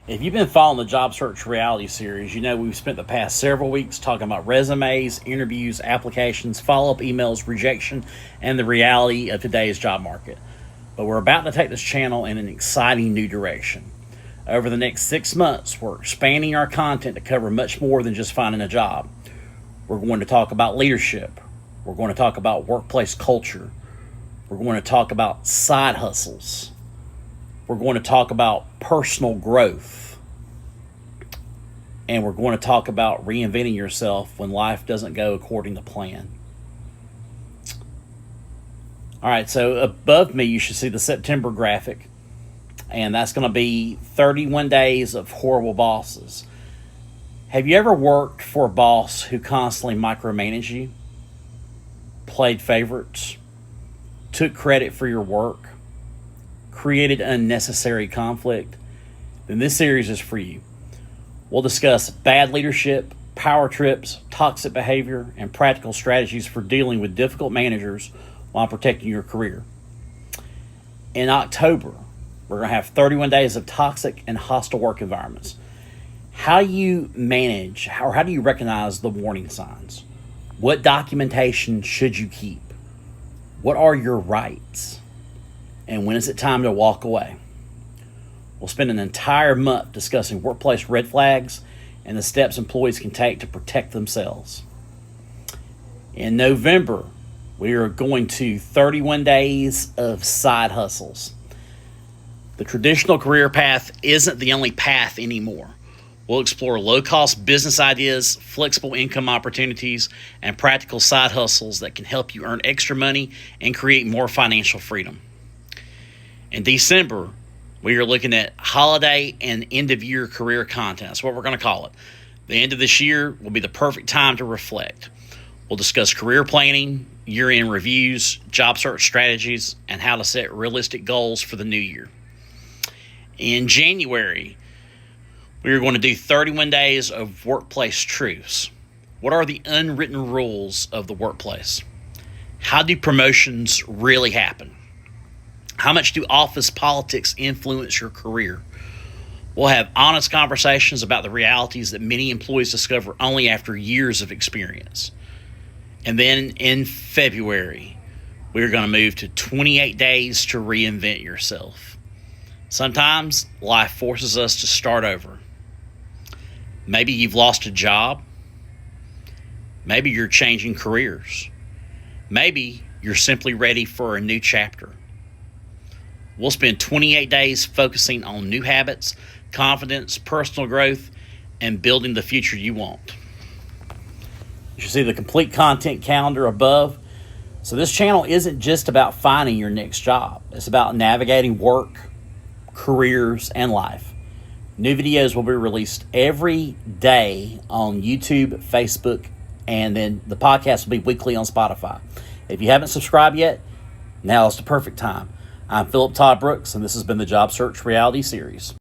If you've been following the Job Search Reality Series, you know we've spent the past several weeks talking about resumes, interviews, applications, follow-up emails, rejection, and the reality of today's job market. But we're about to take this channel in an exciting new direction. Over the next 6 months, we're expanding our content to cover much more than just finding a job. We're going to talk about leadership. We're going to talk about workplace culture. We're going to talk about side hustles. We're going to talk about personal growth. And we're going to talk about reinventing yourself when life doesn't go according to plan. All right, so above me, you should see the September graphic. And that's going to be 31 days of horrible bosses. Have you ever worked for a boss who constantly micromanaged you, played favorites, took credit for your work, created unnecessary conflict? Then this series is for you. We'll discuss bad leadership, power trips, toxic behavior, and practical strategies for dealing with difficult managers while protecting your career. In October, we're going to have 31 days of toxic and hostile work environments. How you manage, or how do you recognize the warning signs? What documentation should you keep? What are your rights? And when is it time to walk away? We'll spend an entire month discussing workplace red flags and the steps employees can take to protect themselves. In November, we are going to 31 days of side hustles. The traditional career path isn't the only path anymore. We'll explore low-cost business ideas, flexible income opportunities, and practical side hustles that can help you earn extra money and create more financial freedom. In December, we are looking at holiday and end-of-year career content. That's what we're going to call it. The end of this year will be the perfect time to reflect. We'll discuss career planning, year-end reviews, job search strategies, and how to set realistic goals for the new year. In January, we are going to do 31 days of workplace truths. What are the unwritten rules of the workplace? How do promotions really happen? How much do office politics influence your career? We'll have honest conversations about the realities that many employees discover only after years of experience. And then in February, we're going to move to 28 days to reinvent yourself. Sometimes life forces us to start over. Maybe you've lost a job. Maybe you're changing careers. Maybe you're simply ready for a new chapter. We'll spend 28 days focusing on new habits, confidence, personal growth, and building the future you want. You should see the complete content calendar above. So this channel isn't just about finding your next job. It's about navigating work, careers, and life. New videos will be released every day on YouTube, Facebook, and then the podcast will be weekly on Spotify. If you haven't subscribed yet, now is the perfect time. I'm Philip Todd Brooks, and this has been the Job Search Reality Series.